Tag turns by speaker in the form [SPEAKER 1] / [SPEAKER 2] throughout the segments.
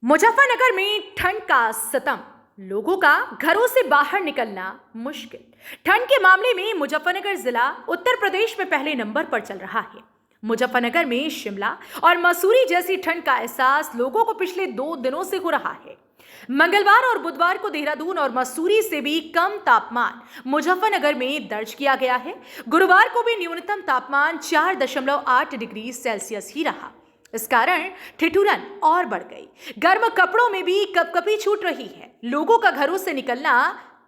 [SPEAKER 1] मुजफ्फरनगर में ठंड का सतम, लोगों का घरों से बाहर निकलना मुश्किल। ठंड के मामले में मुजफ्फरनगर जिला उत्तर प्रदेश में पहले नंबर पर चल रहा है। मुजफ्फरनगर में शिमला और मसूरी जैसी ठंड का एहसास लोगों को पिछले 2 दिनों से हो रहा है। मंगलवार और बुधवार को देहरादून और मसूरी से भी कम तापमान मुजफ्फरनगर में दर्ज किया गया है। गुरुवार को भी न्यूनतम तापमान 4.8 डिग्री सेल्सियस ही रहा। इस कारण ठिठुरन और बढ़ गई। गर्म कपड़ों में भी कपकपी छूट रही है। लोगों का घरों से निकलना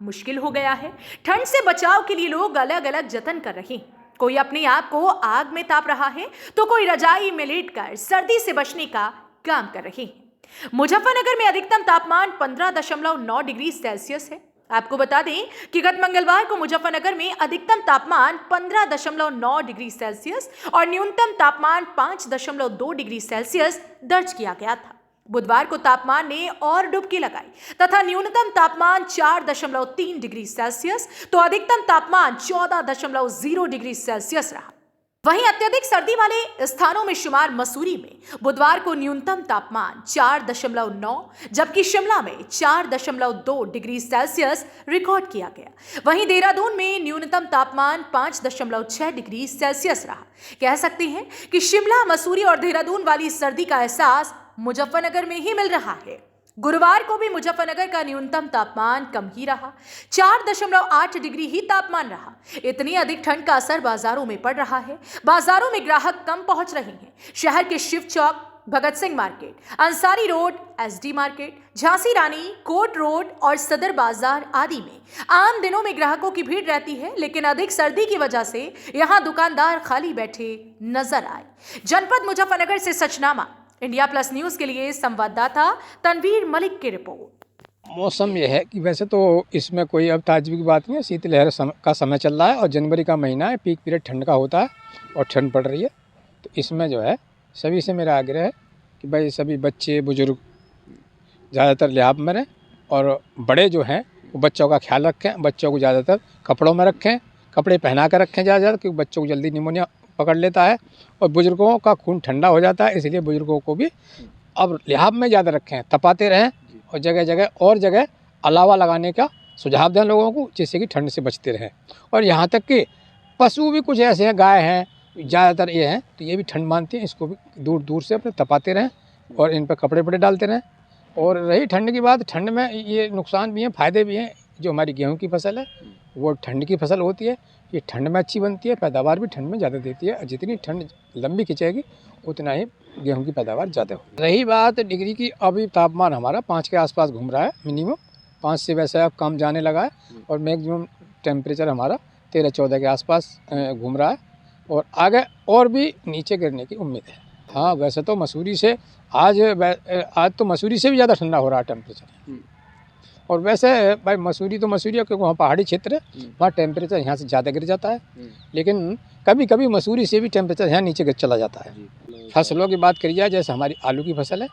[SPEAKER 1] मुश्किल हो गया है। ठंड से बचाव के लिए लोग अलग अलग जतन कर रहे हैं। कोई अपने आप को आग में ताप रहा है तो कोई रजाई में लेटकर सर्दी से बचने का काम कर रहे हैं। मुजफ्फरनगर में अधिकतम तापमान 15.9 डिग्री सेल्सियस है। आपको बता दें कि गत मंगलवार को मुजफ्फरनगर में अधिकतम तापमान 15.9 डिग्री सेल्सियस और न्यूनतम तापमान 5.2 डिग्री सेल्सियस दर्ज किया गया था। बुधवार को तापमान ने और डुबकी लगाई तथा न्यूनतम तापमान 4.3 डिग्री सेल्सियस तो अधिकतम तापमान 14.0 डिग्री सेल्सियस रहा। वहीं अत्यधिक सर्दी वाले स्थानों में शुमार मसूरी में बुधवार को न्यूनतम तापमान 4.9 जबकि शिमला में 4.2 डिग्री सेल्सियस रिकॉर्ड किया गया। वहीं देहरादून में न्यूनतम तापमान 5.6 डिग्री सेल्सियस रहा। कह सकते हैं कि शिमला, मसूरी और देहरादून वाली सर्दी का एहसास मुजफ्फरनगर में ही मिल रहा है। गुरुवार को भी मुजफ्फरनगर का न्यूनतम तापमान कम ही रहा, 4.8 डिग्री ही तापमान रहा। इतनी अधिक ठंड का असर बाजारों में पड़ रहा है। बाजारों में ग्राहक कम पहुंच रहे हैं। शहर के Shiv Chowk, Bhagat Singh market, Ansari road, SD market, Jhansi Rani, court road और सदर बाजार आदि में आम दिनों में ग्राहकों की भीड़ रहती है, लेकिन अधिक सर्दी की वजह से यहां दुकानदार खाली बैठे नजर आए। जनपद मुजफ्फरनगर से सचनामा इंडिया प्लस न्यूज के लिए संवाददाता तनवीर मलिक की रिपोर्ट।
[SPEAKER 2] मौसम यह है कि वैसे तो इसमें कोई अब ताज्जुब की बात नहीं है। शीतलहर का समय चल रहा है और जनवरी का महीना है, पीक पीरियड ठंड का होता है और ठंड पड़ रही है। तो इसमें जो है सभी से मेरा आग्रह है कि भाई सभी बच्चे बुजुर्ग ज़्यादातर लिहाफ में रहें और बड़े जो हैं वो बच्चों का ख्याल रखें। बच्चों को ज़्यादातर कपड़ों में रखें, कपड़े पहना कर रखें ज़्यादा, क्योंकि बच्चों को जल्दी निमोनिया पकड़ लेता है और बुजुर्गों का खून ठंडा हो जाता है। इसलिए बुजुर्गों को भी अब लिहाफ में ज़्यादा रखें, तपाते रहें और जगह अलावा लगाने का सुझाव दें लोगों को, जिससे कि ठंड से बचते रहें। और यहाँ तक कि पशु भी कुछ ऐसे हैं, गाय हैं ज़्यादातर ये हैं, तो ये भी ठंड मानती हैं। इसको भी दूर दूर से अपने तपाते रहें और इन पर कपड़े वपड़े डालते रहें। और रही ठंड की बात, ठंड में ये नुकसान भी हैं, फ़ायदे भी हैं। जो हमारी गेहूँ की फसल है वो ठंड की फसल होती है। ये ठंड में अच्छी बनती है, पैदावार भी ठंड में ज़्यादा देती है। जितनी ठंड लंबी खिंचेगी उतना ही गेहूं की पैदावार ज़्यादा होगी। रही बात डिग्री की, अभी तापमान हमारा 5 के आसपास घूम रहा है। मिनिमम 5 से वैसे अब कम जाने लगा है और मैक्सिमम टेम्परेचर हमारा 13-14 के आसपास घूम रहा है और आगे और भी नीचे गिरने की उम्मीद है। हाँ, वैसे तो मसूरी से आज तो मसूरी से भी ज़्यादा ठंडा हो रहा है टेम्परेचर। और वैसे भाई मसूरी तो मसूरी है, क्योंकि वहाँ पहाड़ी क्षेत्र है, वहाँ टेम्परेचर यहाँ से ज़्यादा गिर जाता है। लेकिन कभी कभी मसूरी से भी टेम्परेचर यहाँ नीचे गिर चला जाता है। फसलों की बात करी जाए, जैसे हमारी आलू की फसल है,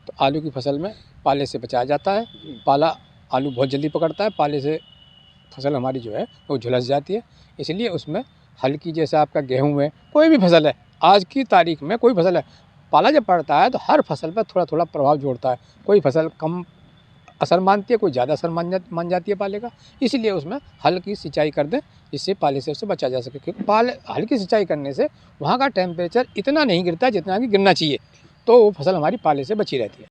[SPEAKER 2] तो आलू की फसल में पाले से बचाया जाता है। पाला आलू बहुत जल्दी पकड़ता है, पाले से फसल हमारी जो है वो झुलस जाती है। इसलिए उसमें हल्की, जैसे आपका गेहूँ है, कोई भी फसल है, आज की तारीख में कोई फसल है, पाला जब पड़ता है तो हर फसल पर थोड़ा थोड़ा प्रभाव जोड़ता है। कोई फसल कम असर मानती है, कोई ज़्यादा असर मान जाती है पाले का। इसलिए उसमें हल्की सिंचाई कर दें, जिससे पाले से उससे बचा जा सके। क्योंकि पाले हल्की सिंचाई करने से वहाँ का टेम्परेचर इतना नहीं गिरता जितना कि गिरना चाहिए, तो वो फसल हमारी पाले से बची रहती है।